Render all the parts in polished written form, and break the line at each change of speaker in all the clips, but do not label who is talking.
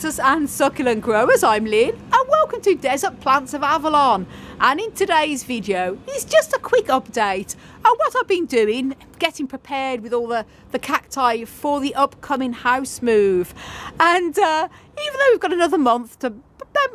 cactus and succulent growers, I'm Lynn and welcome to Desert Plants of Avalon, and in today's video is just a quick update on what I've been doing, getting prepared with all the cacti for the upcoming house move. And even though we've got another month to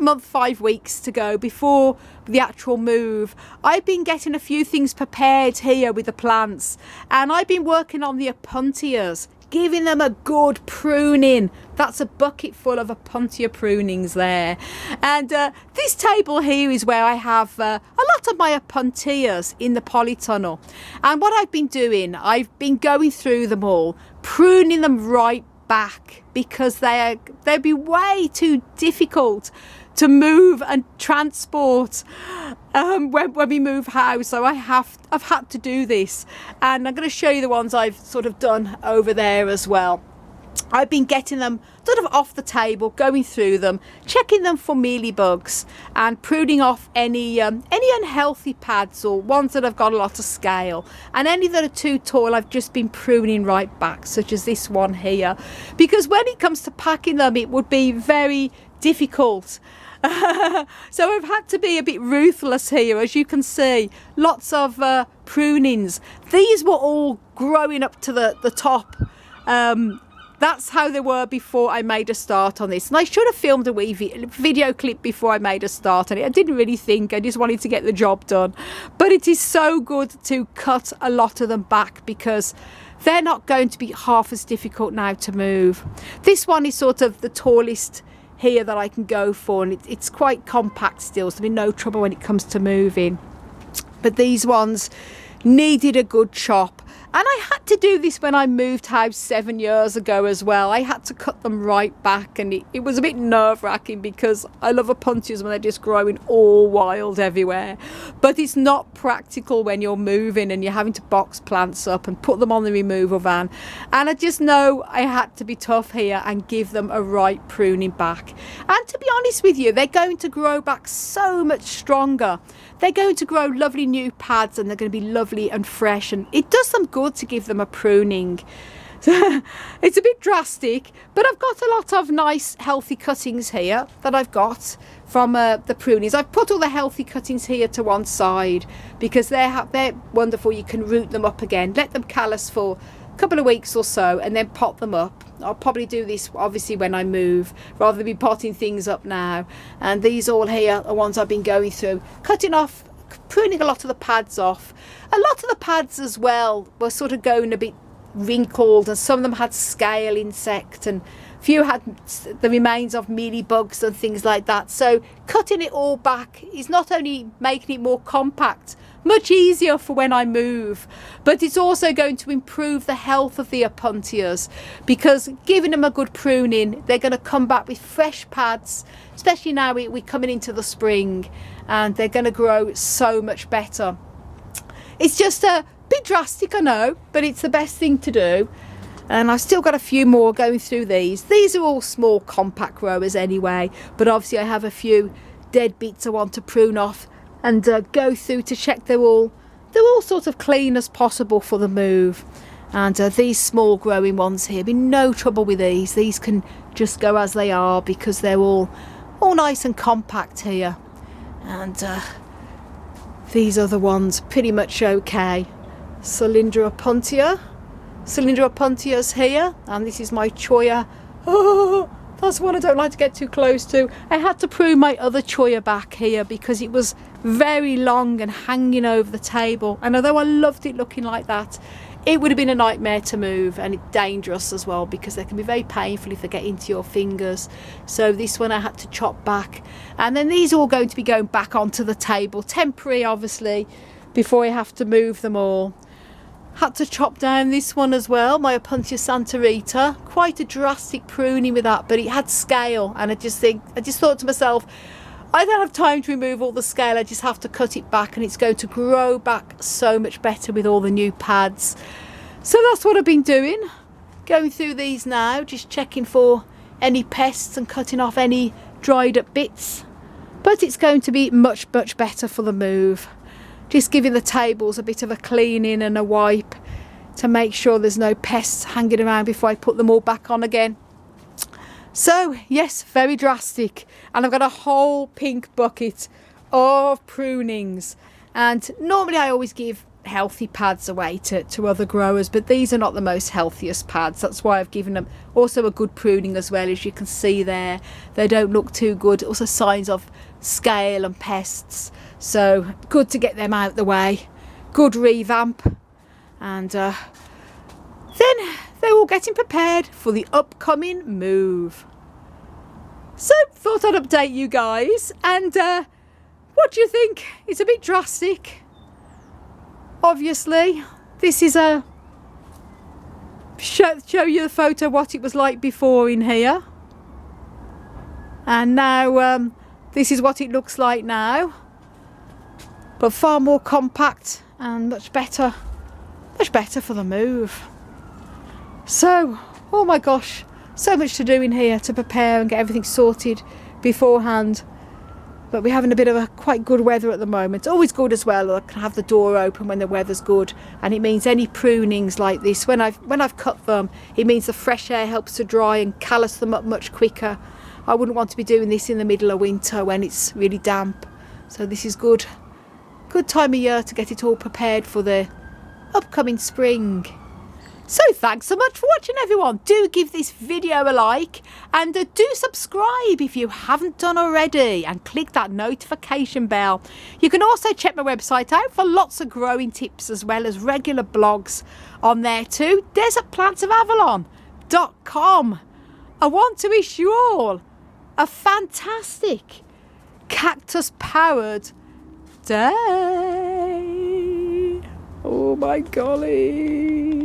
about 5 weeks to go before the actual move, I've been getting a few things prepared here with the plants, and I've been working on the Opuntias, giving them a good pruning. That's a bucket full of Opuntia prunings there. And this table here is where I have a lot of my Opuntias in the polytunnel. And what I've been doing, I've been going through them all, pruning them right back, because they'd be way too difficult to move and transport when we move house. So I've had to do this, and I'm going to show you the ones I've sort of done over there as well. I've been getting them sort of off the table, going through them, checking them for mealybugs, and pruning off any unhealthy pads or ones that have got a lot of scale, and any that are too tall I've just been pruning right back, such as this one here, because when it comes to packing them it would be very difficult. So I've had to be a bit ruthless here. As you can see, lots of prunings. These were all growing up to the top. That's how they were before I made a start on this, and I should have filmed a wee video clip before I made a start on it. I didn't really think, I just wanted to get the job done. But it is so good to cut a lot of them back, because they're not going to be half as difficult now to move. This one is sort of the tallest here that I can go for, and it's quite compact still, so there'll be no trouble when it comes to moving. But these ones needed a good chop, and I had to do this when I moved house 7 years ago as well. I had to cut them right back, and it was a bit nerve-wracking, because I love Opuntias when they're just growing all wild everywhere, but it's not practical when you're moving and you're having to box plants up and put them on the removal van. And I just know I had to be tough here and give them a right pruning back. And to be honest with you, they're going to grow back so much stronger. They're going to grow lovely new pads, and they're going to be lovely and fresh, and it does them good to give them a pruning. It's a bit drastic, but I've got a lot of nice healthy cuttings here that I've got from the prunings. I've put all the healthy cuttings here to one side, because they're wonderful. You can root them up again, let them callus for a couple of weeks or so, and then pot them up. I'll probably do this obviously when I move, rather than be potting things up now. And these all here are ones I've been going through, cutting off, pruning a lot of the pads off. A lot of the pads as well were sort of going a bit wrinkled, and some of them had scale insect, and a few had the remains of mealybugs and things like that. So cutting it all back is not only making it more compact, much easier for when I move, but it's also going to improve the health of the Opuntias, because giving them a good pruning, they're going to come back with fresh pads, especially now we're coming into the spring, and they're going to grow so much better. It's just a bit drastic, I know, but it's the best thing to do. And I've still got a few more going through these. These are all small compact growers anyway, but obviously I have a few dead bits I want to prune off and go through to check they're all sort of clean as possible for the move. And these small growing ones here, be no trouble with these. These can just go as they are, because they're all nice and compact here. And these other ones pretty much okay. Cylindra Opuntia's here, and this is my Choya. Oh, that's one I don't like to get too close to. I had to prune my other Choya back here, because it was very long and hanging over the table, and although I loved it looking like that, it would have been a nightmare to move, and it's dangerous as well, because they can be very painful if they get into your fingers. So this one I had to chop back, and then these are all going to be going back onto the table, temporary obviously, before I have to move them all. Had to chop down this one as well, my Opuntia Santa Rita. Quite a drastic pruning with that, but it had scale, and I just thought to myself, I don't have time to remove all the scale, I just have to cut it back, and it's going to grow back so much better with all the new pads. So that's what I've been doing, going through these now, just checking for any pests and cutting off any dried up bits. But it's going to be much better for the move. Just giving the tables a bit of a cleaning and a wipe to make sure there's no pests hanging around before I put them all back on again. So yes, very drastic, and I've got a whole pink bucket of prunings, and normally I always give healthy pads away to other growers, but these are not the most healthiest pads. That's why I've given them also a good pruning as well. As you can see there, they don't look too good. Also signs of scale and pests, so good to get them out the way. Good revamp, and then they're all getting prepared for the upcoming move. So thought I'd update you guys, and what do you think? It's a bit drastic. Obviously, this is a show you the photo what it was like before in here, and now this is what it looks like now, but far more compact and much better for the move. So, oh my gosh, so much to do in here to prepare and get everything sorted beforehand. But we're having a bit of a quite good weather at the moment. Always good as well. I can have the door open when the weather's good, and it means any prunings like this, when I've cut them, it means the fresh air helps to dry and callus them up much quicker. I wouldn't want to be doing this in the middle of winter when it's really damp. So this is good time of year to get it all prepared for the upcoming spring. So thanks so much for watching, everyone. Do give this video a like, and do subscribe if you haven't done already, and click that notification bell. You can also check my website out for lots of growing tips, as well as regular blogs on there too. desertplantsofAvalon.com. I want to wish you all a fantastic cactus powered day. Oh my golly.